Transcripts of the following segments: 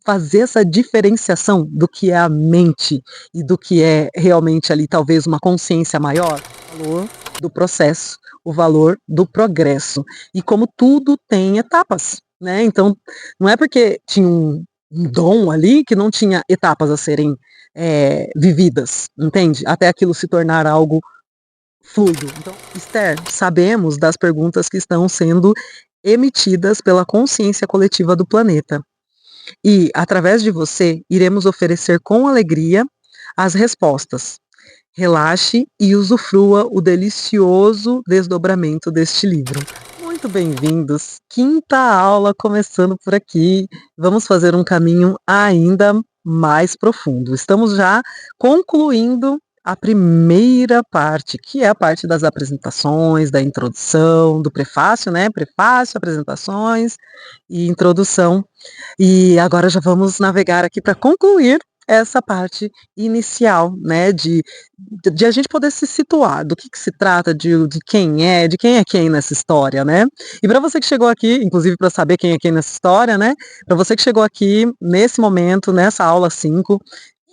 fazer essa diferenciação do que é a mente e do que é realmente ali talvez uma consciência maior, o valor do processo, o valor do progresso e como tudo tem etapas, né? Então, não é porque tinha um dom ali que não tinha etapas a serem vividas, entende? Até aquilo se tornar algo fluido. Então, Esther, sabemos das perguntas que estão sendo emitidas pela consciência coletiva do planeta. E, através de você, iremos oferecer com alegria as respostas. Relaxe e usufrua o delicioso desdobramento deste livro. Muito bem-vindos. Quinta aula começando por aqui. Vamos fazer um caminho ainda mais profundo. Estamos já concluindo a primeira parte, que é a parte das apresentações, da introdução, do prefácio, né? Prefácio, apresentações e introdução. E agora já vamos navegar aqui para concluir essa parte inicial, né, de a gente poder se situar, do que se trata, de quem é quem nessa história, né? E para você que chegou aqui, inclusive para saber quem é quem nessa história, né, para você que chegou aqui nesse momento, nessa aula 5,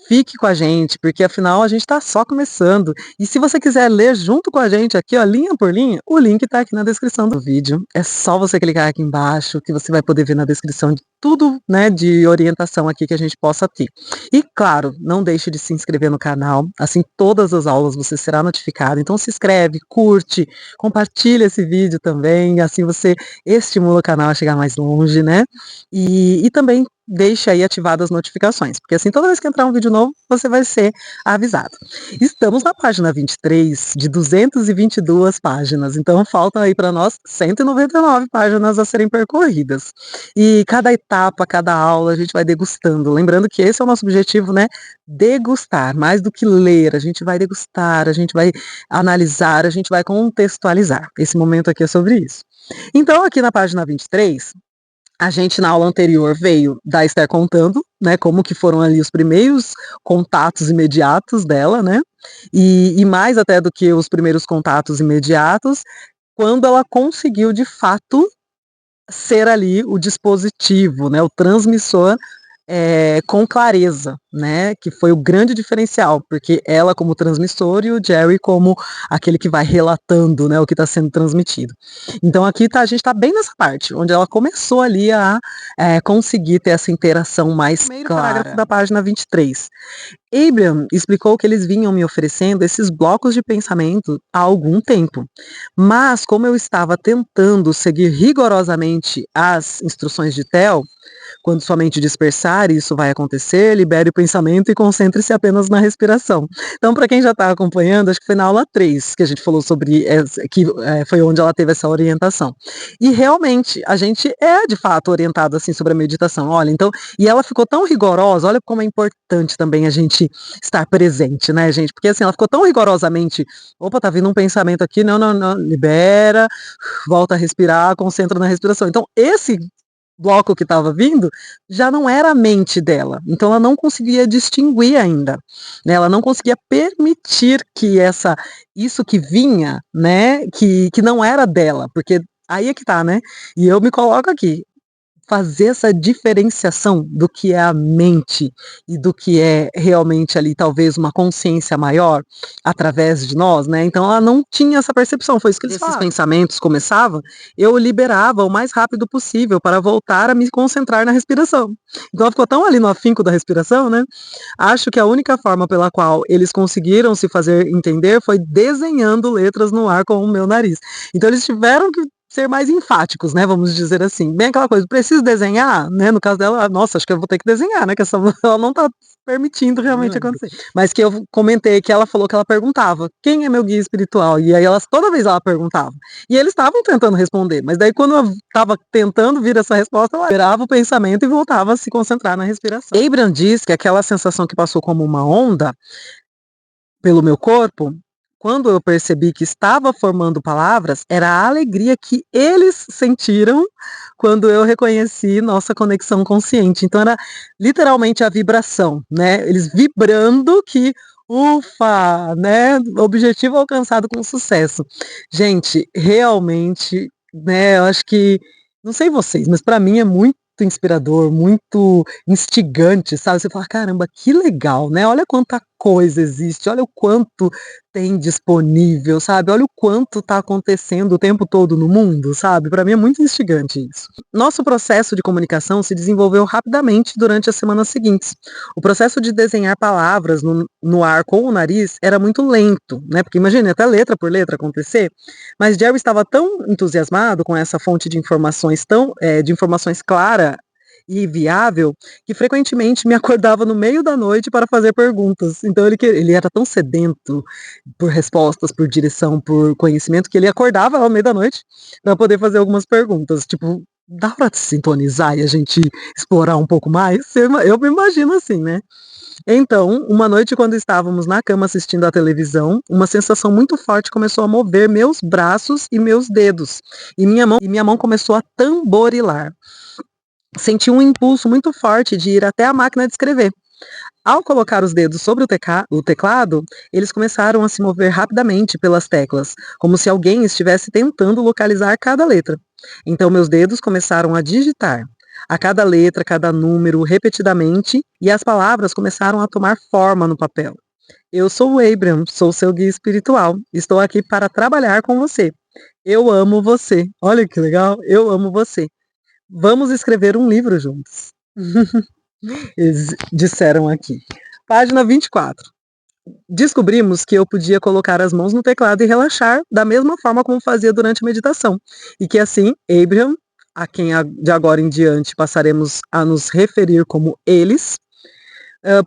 fique com a gente, porque afinal a gente está só começando. E se você quiser ler junto com a gente aqui, ó, linha por linha, o link está aqui na descrição do vídeo. É só você clicar aqui embaixo que você vai poder ver na descrição de tudo, né, de orientação aqui que a gente possa ter. E claro, não deixe de se inscrever no canal, assim todas as aulas você será notificado. Então se inscreve, curte, compartilha esse vídeo também, assim você estimula o canal a chegar mais longe, né? E também deixe aí ativadas as notificações, porque assim toda vez que entrar um vídeo novo, você vai ser avisado. Estamos na página 23 de 222 páginas, então faltam aí para nós 199 páginas a serem percorridas. E cada etapa, cada aula, a gente vai degustando. Lembrando que esse é o nosso objetivo, né? Degustar, mais do que ler, a gente vai degustar, a gente vai analisar, a gente vai contextualizar. Esse momento aqui é sobre isso. Então, aqui na página 23, a gente na aula anterior veio da Esther contando, né, como que foram ali os primeiros contatos imediatos dela, né, e mais até do que os primeiros contatos imediatos, quando ela conseguiu de fato ser ali o dispositivo, né, o transmissor com clareza, né, que foi o grande diferencial, porque ela como transmissor e o Jerry como aquele que vai relatando, né, o que está sendo transmitido. Então aqui a gente está bem nessa parte, onde ela começou ali a conseguir ter essa interação mais primeiro clara. Parágrafo da página 23. Abraham explicou que eles vinham me oferecendo esses blocos de pensamento há algum tempo, mas como eu estava tentando seguir rigorosamente as instruções de Theo, quando sua mente dispersar, isso vai acontecer, libere o pensamento e concentre-se apenas na respiração. Então, para quem já está acompanhando, acho que foi na aula 3 que a gente falou sobre, que foi onde ela teve essa orientação. E realmente, a gente é de fato orientado assim sobre a meditação. Olha, então, e ela ficou tão rigorosa, olha como é importante também a gente estar presente, né, gente? Porque assim, ela ficou tão rigorosamente, opa, tá vindo um pensamento aqui, não, libera, volta a respirar, concentra na respiração. Então, esse bloco que estava vindo já não era a mente dela, então ela não conseguia distinguir ainda, né? Ela não conseguia permitir que isso que vinha, né, que não era dela, porque aí é que tá, né? E eu me coloco aqui, fazer essa diferenciação do que é a mente e do que é realmente ali talvez uma consciência maior através de nós, né? Então ela não tinha essa percepção, foi isso que eles falaram. Esses pensamentos começavam, eu liberava o mais rápido possível para voltar a me concentrar na respiração. Então ela ficou tão ali no afinco da respiração, né? Acho que a única forma pela qual eles conseguiram se fazer entender foi desenhando letras no ar com o meu nariz. Então eles tiveram que ser mais enfáticos, né, vamos dizer assim. Bem aquela coisa, preciso desenhar, né, no caso dela, nossa, acho que eu vou ter que desenhar, né, que ela não tá permitindo realmente acontecer. Mas que eu comentei que ela falou que ela perguntava, quem é meu guia espiritual? E aí toda vez ela perguntava. E eles estavam tentando responder, mas daí quando eu estava tentando vir essa resposta, ela liberava o pensamento e voltava a se concentrar na respiração. Abraham diz que aquela sensação que passou como uma onda pelo meu corpo, quando eu percebi que estava formando palavras, era a alegria que eles sentiram quando eu reconheci nossa conexão consciente. Então era literalmente a vibração, né? Eles vibrando que, ufa, né? Objetivo alcançado com sucesso. Gente, realmente, né? Eu acho que, não sei vocês, mas para mim é muito inspirador, muito instigante, sabe? Você fala: "Caramba, que legal, né, olha quanta coisa existe, olha o quanto tem disponível, sabe, olha o quanto está acontecendo o tempo todo no mundo", sabe? Para mim é muito instigante isso. Nosso processo de comunicação se desenvolveu rapidamente durante as semanas seguintes. O processo de desenhar palavras no ar com o nariz era muito lento, né, porque imagina até letra por letra acontecer, mas Jerry estava tão entusiasmado com essa fonte de informações de informações clara e viável, que frequentemente me acordava no meio da noite para fazer perguntas. Então ele era tão sedento por respostas, por direção, por conhecimento, que ele acordava ao meio da noite para poder fazer algumas perguntas, tipo, dá para sintonizar e a gente explorar um pouco mais? Eu me imagino assim, né? Então, uma noite quando estávamos na cama assistindo à televisão, uma sensação muito forte começou a mover meus braços e meus dedos, e minha mão começou a tamborilar. Senti um impulso muito forte de ir até a máquina de escrever. Ao colocar os dedos sobre o teclado, eles começaram a se mover rapidamente pelas teclas, como se alguém estivesse tentando localizar cada letra. Então meus dedos começaram a digitar a cada letra, cada número, repetidamente, e as palavras começaram a tomar forma no papel. Eu sou o Abraham, sou seu guia espiritual. Estou aqui para trabalhar com você. Eu amo você. Olha que legal, eu amo você. Vamos escrever um livro juntos. Eles disseram aqui. Página 24. Descobrimos que eu podia colocar as mãos no teclado e relaxar da mesma forma como fazia durante a meditação. E que assim, Abraham, a quem de agora em diante passaremos a nos referir como eles,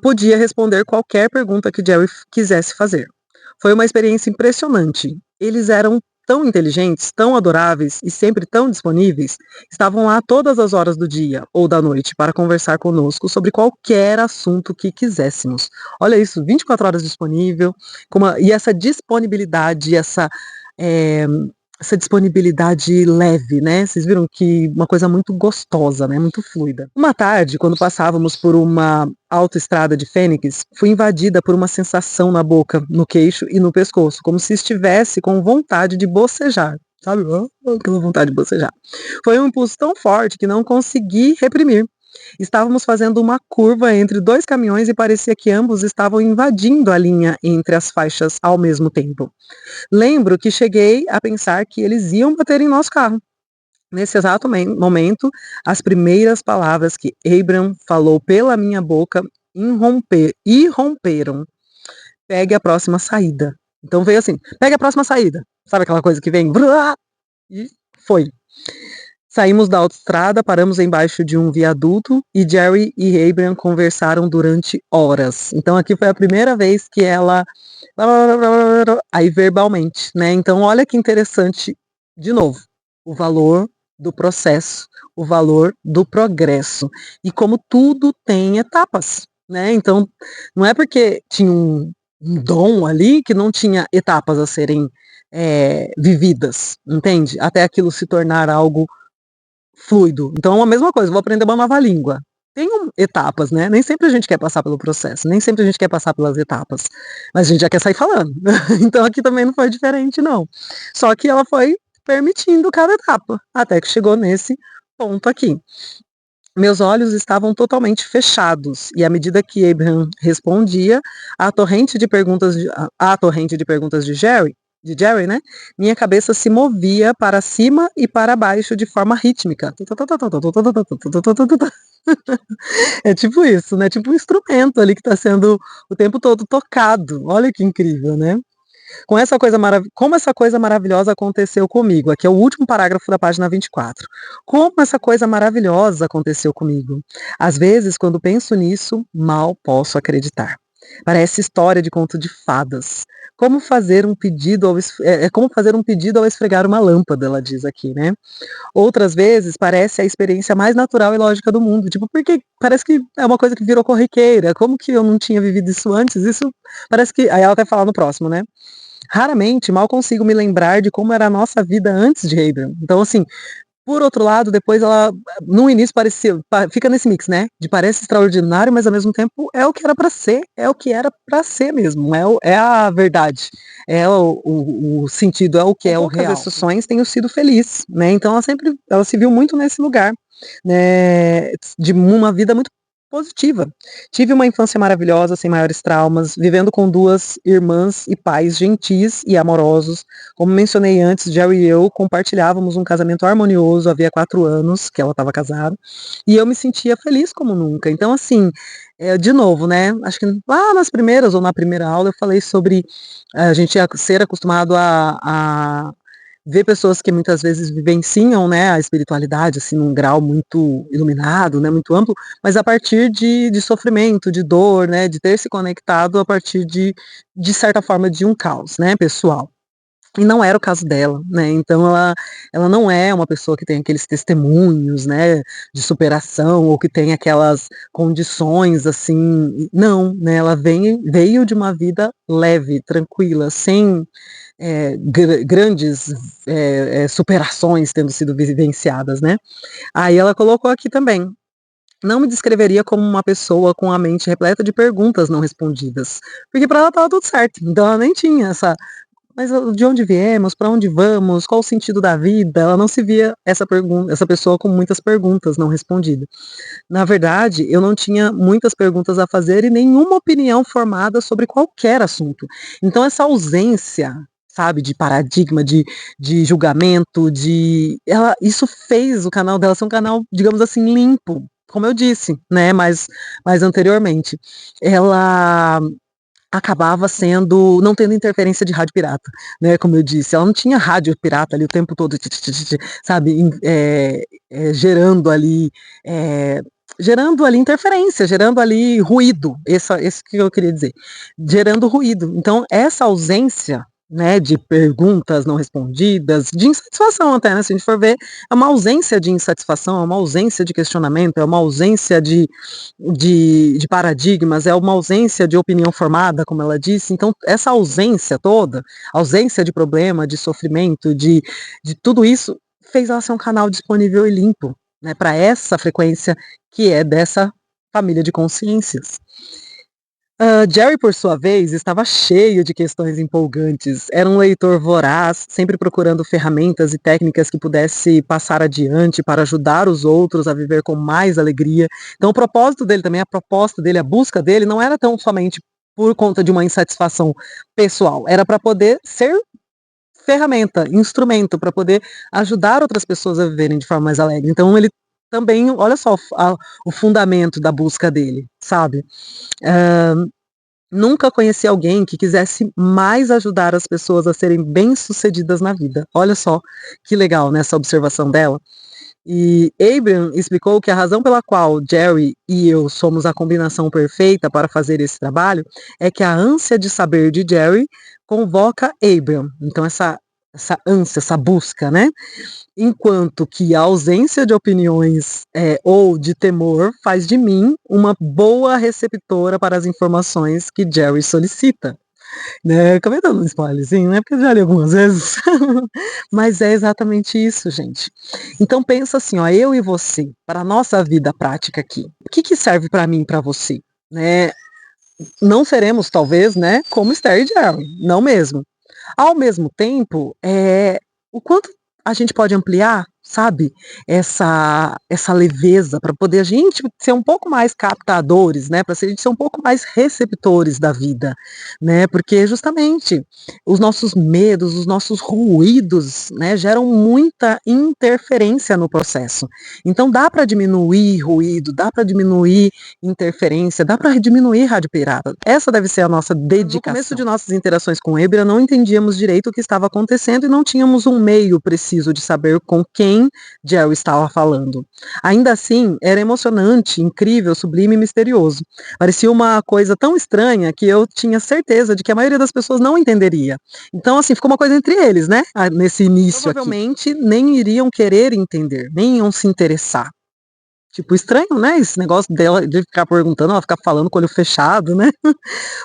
podia responder qualquer pergunta que Jerry quisesse fazer. Foi uma experiência impressionante. Eles eram tão inteligentes, tão adoráveis e sempre tão disponíveis, estavam lá todas as horas do dia ou da noite para conversar conosco sobre qualquer assunto que quiséssemos. Olha isso, 24 horas disponível, e essa disponibilidade, essa disponibilidade leve, né? Vocês viram que uma coisa muito gostosa, né? Muito fluida. Uma tarde, quando passávamos por uma autoestrada de Fênix, fui invadida por uma sensação na boca, no queixo e no pescoço, como se estivesse com vontade de bocejar. Sabe? Aquela vontade de bocejar. Foi um impulso tão forte que não consegui reprimir. Estávamos fazendo uma curva entre dois caminhões e parecia que ambos estavam invadindo a linha entre as faixas ao mesmo tempo. Lembro que cheguei a pensar que eles iam bater em nosso carro. Nesse exato momento, as primeiras palavras que Abraham falou pela minha boca irromperam. Pegue a próxima saída. Então veio assim, pegue a próxima saída. Sabe aquela coisa que vem? E foi. Saímos da autoestrada, paramos embaixo de um viaduto e Jerry e Abraham conversaram durante horas. Então aqui foi a primeira vez que ela... Aí verbalmente, né? Então olha que interessante, de novo, o valor do processo, o valor do progresso. E como tudo tem etapas, né? Então não é porque tinha um dom ali que não tinha etapas a serem vividas, entende? Até aquilo se tornar algo fluido. Então é a mesma coisa, vou aprender uma nova língua. Tem etapas, né? Nem sempre a gente quer passar pelo processo, nem sempre a gente quer passar pelas etapas, mas a gente já quer sair falando. Então aqui também não foi diferente, não. Só que ela foi permitindo cada etapa, até que chegou nesse ponto aqui. Meus olhos estavam totalmente fechados, e à medida que Abraham respondia à torrente de perguntas de Jerry, né? Minha cabeça se movia para cima e para baixo de forma rítmica. É tipo isso, né? Tipo um instrumento ali que está sendo o tempo todo tocado. Olha que incrível, né? Como essa coisa maravilhosa aconteceu comigo. Aqui é o último parágrafo da página 24. Como essa coisa maravilhosa aconteceu comigo. Às vezes, quando penso nisso, mal posso acreditar. Parece história de conto de fadas. Como fazer um pedido ao esfregar uma lâmpada, ela diz aqui, né? Outras vezes parece a experiência mais natural e lógica do mundo. Tipo, porque parece que é uma coisa que virou corriqueira. Como que eu não tinha vivido isso antes? Isso parece que... Aí ela vai falar no próximo, né? Raramente, mal consigo me lembrar de como era a nossa vida antes de Abraham. Então, assim, por outro lado, depois ela, no início parecia, fica nesse mix, né? De parece extraordinário, mas ao mesmo tempo é o que era para ser, é o que era para ser mesmo, é a verdade, é o sentido, é o que é o real. As exceções tenho sido feliz, né? Então ela se viu muito nesse lugar. né, de uma vida muito positiva. Tive uma infância maravilhosa, sem maiores traumas, vivendo com 2 irmãs e pais gentis e amorosos. Como mencionei antes, Jerry e eu compartilhávamos um casamento harmonioso, havia 4 anos que ela estava casada, e eu me sentia feliz como nunca. Então, assim, de novo, né, acho que lá nas primeiras ou na primeira aula eu falei sobre a gente ser acostumado a ver pessoas que muitas vezes vivenciam, né, a espiritualidade, assim, num grau muito iluminado, né, muito amplo, mas a partir de sofrimento, de dor, né, de ter se conectado a partir de certa forma, de um caos, né, pessoal. E não era o caso dela, né, então ela não é uma pessoa que tem aqueles testemunhos, né, de superação ou que tem aquelas condições, assim, não, né, ela veio de uma vida leve, tranquila, sem grandes superações tendo sido vivenciadas, né. Aí ela colocou aqui também: "Não me descreveria como uma pessoa com a mente repleta de perguntas não respondidas", porque para ela estava tudo certo, então ela nem tinha essa "mas de onde viemos, para onde vamos, qual o sentido da vida?", ela não se via essa pessoa com muitas perguntas não respondidas. Na verdade, eu não tinha muitas perguntas a fazer e nenhuma opinião formada sobre qualquer assunto. Então essa ausência, sabe, de paradigma, de julgamento, isso fez o canal dela ser um canal, digamos assim, limpo, como eu disse, né, mais anteriormente. Ela acabava sendo não tendo interferência de rádio pirata, né, como eu disse, ela não tinha rádio pirata ali o tempo todo, sabe, eh, gerando ali interferência, gerando ali ruído, esse que eu queria dizer, gerando ruído. Então essa ausência, né, de perguntas não respondidas, de insatisfação até, né, se a gente for ver, é uma ausência de insatisfação, é uma ausência de questionamento, é uma ausência de paradigmas, é uma ausência de opinião formada, como ela disse. Então, essa ausência toda, ausência de problema, de sofrimento, de tudo isso, fez ela ser um canal disponível e limpo, né, para essa frequência que é dessa família de consciências. Jerry, por sua vez, estava cheio de questões empolgantes. Era um leitor voraz, sempre procurando ferramentas e técnicas que pudesse passar adiante para ajudar os outros a viver com mais alegria. Então, o propósito dele também, a proposta dele, a busca dele, não era tão somente por conta de uma insatisfação pessoal, era para poder ser ferramenta, instrumento, para poder ajudar outras pessoas a viverem de forma mais alegre. Então, ele também, olha só o fundamento da busca dele, sabe? Uh, Nunca conheci alguém que quisesse mais ajudar as pessoas a serem bem-sucedidas na vida. Olha só que legal nessa observação dela. E Abraham explicou que a razão pela qual Jerry e eu somos a combinação perfeita para fazer esse trabalho é que a ânsia de saber de Jerry convoca Abraham. Então essa ânsia, essa busca, né? Enquanto que a ausência de opiniões ou de temor faz de mim uma boa receptora para as informações que Jerry solicita. Né? Acabei dando um spoilerzinho, né? Porque eu já li algumas vezes. Mas é exatamente isso, gente. Então pensa assim, ó, eu e você, para a nossa vida prática aqui, o que serve para mim e para você? Né? Não seremos, talvez, né, como Esther e Jerry, não mesmo. Ao mesmo tempo, o quanto a gente pode ampliar, sabe, essa leveza para poder a gente ser um pouco mais captadores, né, para a gente ser um pouco mais receptores da vida, né, porque justamente os nossos medos, os nossos ruídos, né, geram muita interferência no processo. Então dá para diminuir ruído, dá para diminuir interferência, dá para diminuir rádio pirata. Essa deve ser a nossa dedicação. No começo de nossas interações com Ebra, não entendíamos direito o que estava acontecendo e não tínhamos um meio preciso de saber com quem Jerry estava falando. Ainda assim, era emocionante, incrível, sublime e misterioso. Parecia uma coisa tão estranha que eu tinha certeza de que a maioria das pessoas não entenderia. Então, assim, ficou uma coisa entre eles, né? Nesse início provavelmente aqui. Nem iriam querer entender, nem iam se interessar. Tipo, estranho, né? Esse negócio dela de ficar perguntando, ela ficar falando com o olho fechado, né?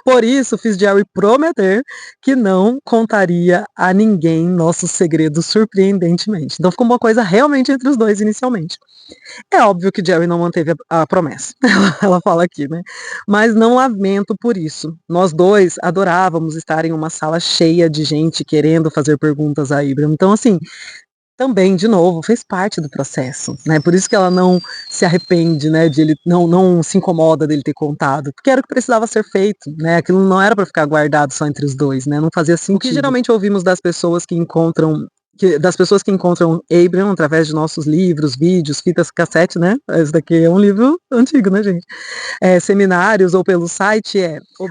Por isso, fiz Jerry prometer que não contaria a ninguém nossos segredos surpreendentemente. Então ficou uma coisa realmente entre os dois inicialmente. É óbvio que Jerry não manteve a promessa, ela fala aqui, né? Mas não lamento por isso. Nós dois adorávamos estar em uma sala cheia de gente querendo fazer perguntas a Abraham. Então, assim, também, de novo, fez parte do processo, né? Por isso que ela não se arrepende, né? De ele não se incomoda dele ter contado, porque era o que precisava ser feito, né? Aquilo não era para ficar guardado só entre os dois, né? Não fazia sentido. O que geralmente ouvimos das pessoas que encontram Abraham através de nossos livros, vídeos, fitas cassete, né? Esse daqui é um livro antigo, né, gente? Seminários ou pelo site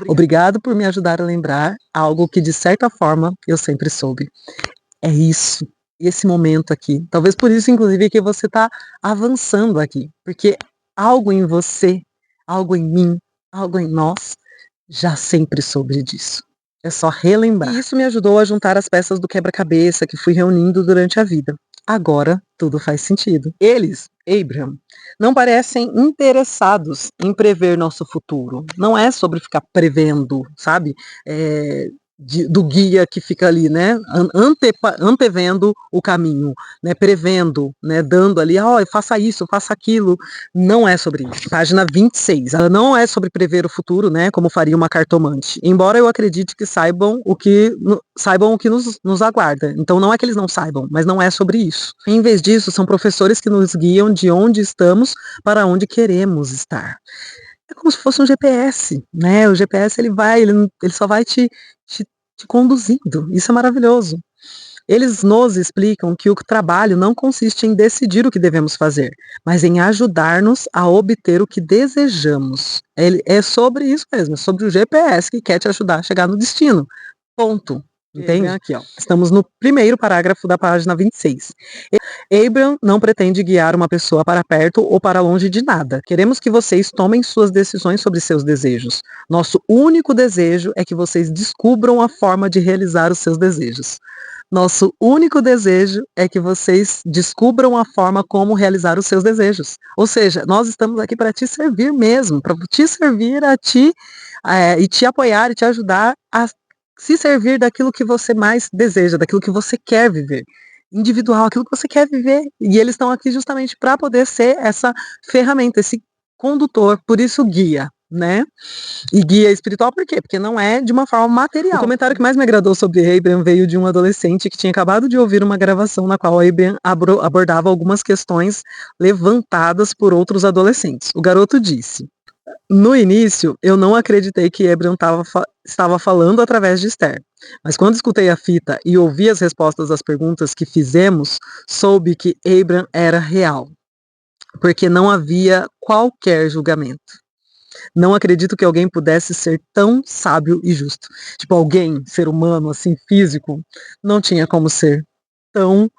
obrigado por me ajudar a lembrar algo que de certa forma eu sempre soube. É isso, esse momento aqui. Talvez por isso, inclusive, que você está avançando aqui, porque algo em você, algo em mim, algo em nós já sempre soube disso. É só relembrar. E isso me ajudou a juntar as peças do quebra-cabeça que fui reunindo durante a vida. Agora tudo faz sentido. Eles, Abraham, não parecem interessados em prever nosso futuro. Não é sobre ficar prevendo, sabe? Do guia que fica ali, né, antevendo o caminho, né, prevendo, né, dando ali, faça isso, faça aquilo, não é sobre isso. Página 26, ela não é sobre prever o futuro, né, como faria uma cartomante, embora eu acredite que saibam o que nos aguarda, então não é que eles não saibam, mas não é sobre isso. Em vez disso, são professores que nos guiam de onde estamos para onde queremos estar. É como se fosse um GPS, né? O GPS ele só vai te conduzindo. Isso é maravilhoso. Eles nos explicam que o trabalho não consiste em decidir o que devemos fazer, mas em ajudar-nos a obter o que desejamos. É sobre isso mesmo, é sobre o GPS que quer te ajudar a chegar no destino. Ponto. Entende? Aqui, ó. Estamos no primeiro parágrafo da página 26. Abraham não pretende guiar uma pessoa para perto ou para longe de nada. Queremos que vocês tomem suas decisões sobre seus desejos. Nosso único desejo é que vocês descubram a forma de realizar os seus desejos. Nosso único desejo é que vocês descubram a forma como realizar os seus desejos. Ou seja, nós estamos aqui para te servir mesmo, para te servir a ti e te apoiar e te ajudar a se servir daquilo que você mais deseja, daquilo que você quer viver. Individual, aquilo que você quer viver. E eles estão aqui justamente para poder ser essa ferramenta, esse condutor, por isso guia, né? E guia espiritual por quê? Porque não é de uma forma material. O comentário que mais me agradou sobre Abraham veio de um adolescente que tinha acabado de ouvir uma gravação na qual Abraham abordava algumas questões levantadas por outros adolescentes. O garoto disse: no início, eu não acreditei que Abraham estava falando através de Esther, mas quando escutei a fita e ouvi as respostas às perguntas que fizemos, soube que Abraham era real, porque não havia qualquer julgamento. Não acredito que alguém pudesse ser tão sábio e justo. Tipo, alguém, ser humano, assim, físico, não tinha como ser tão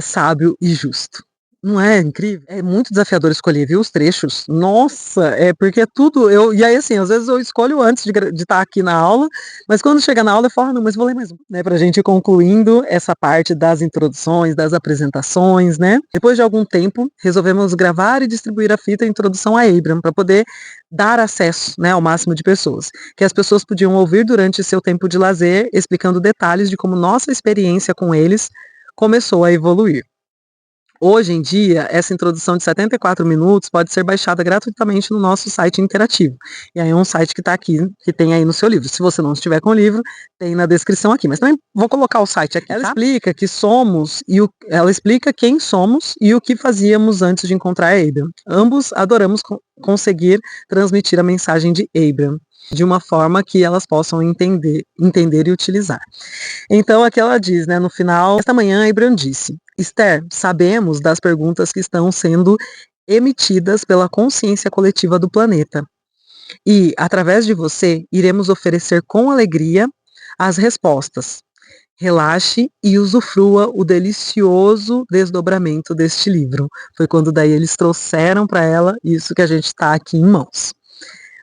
sábio e justo. Não é incrível? É muito desafiador escolher, viu, os trechos. Nossa, porque é tudo. E aí, assim, às vezes eu escolho antes de estar aqui na aula, mas quando chega na aula eu falo, não, mas vou ler mais um, né? Pra gente ir concluindo essa parte das introduções, das apresentações, né? Depois de algum tempo, resolvemos gravar e distribuir a fita Introdução a Abraham, para poder dar acesso, né, ao máximo de pessoas, que as pessoas podiam ouvir durante seu tempo de lazer, explicando detalhes de como nossa experiência com eles começou a evoluir. Hoje em dia, essa introdução de 74 minutos pode ser baixada gratuitamente no nosso site interativo. E aí é um site que está aqui, que tem aí no seu livro. Se você não estiver com o livro, tem na descrição aqui. Mas também vou colocar o site aqui. Ela explica que ela explica quem somos e o que fazíamos antes de encontrar Abraham. Ambos adoramos conseguir transmitir a mensagem de Abraham de uma forma que elas possam entender e utilizar. Então, aqui ela diz, né, no final, esta manhã Abraham disse: Esther, sabemos das perguntas que estão sendo emitidas pela consciência coletiva do planeta. E, através de você, iremos oferecer com alegria as respostas. Relaxe e usufrua o delicioso desdobramento deste livro. Foi quando daí eles trouxeram para ela isso que a gente está aqui em mãos.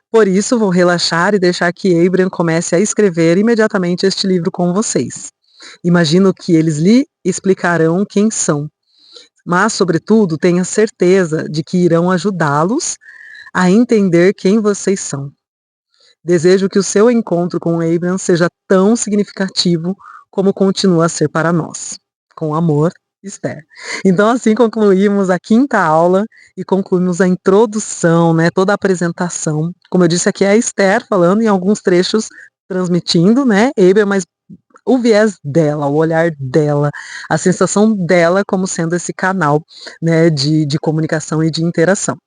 Por isso, vou relaxar e deixar que Abraham comece a escrever imediatamente este livro com vocês. Imagino que eles lhe explicarão quem são, mas, sobretudo, tenha certeza de que irão ajudá-los a entender quem vocês são. Desejo que o seu encontro com Abraham seja tão significativo como continua a ser para nós. Com amor, Esther. Então, assim concluímos a 5ª aula e concluímos a introdução, né, toda a apresentação. Como eu disse, aqui é a Esther falando, em alguns trechos transmitindo, né, Abraham, mas o viés dela, o olhar dela, a sensação dela como sendo esse canal, né, de comunicação e de interação.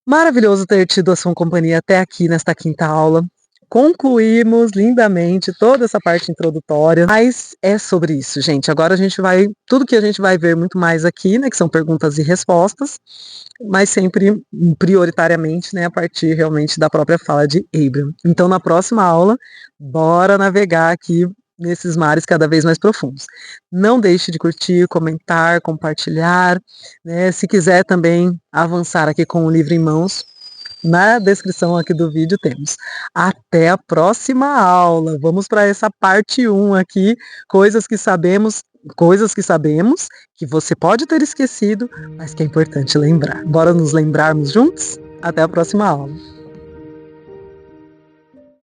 Maravilhoso ter tido a sua companhia até aqui nesta quinta aula. Concluímos lindamente toda essa parte introdutória, mas é sobre isso, gente. Agora a gente vai, tudo que a gente vai ver muito mais aqui, né, que são perguntas e respostas, mas sempre prioritariamente, né, a partir realmente da própria fala de Abraham. Então, na próxima aula, bora navegar aqui nesses mares cada vez mais profundos. Não deixe de curtir, comentar, compartilhar, né? Se quiser também avançar aqui com o livro em mãos, na descrição aqui do vídeo temos. Até a próxima aula. Vamos para essa parte 1 aqui, coisas que sabemos que você pode ter esquecido, mas que é importante lembrar. Bora nos lembrarmos juntos? Até a próxima aula.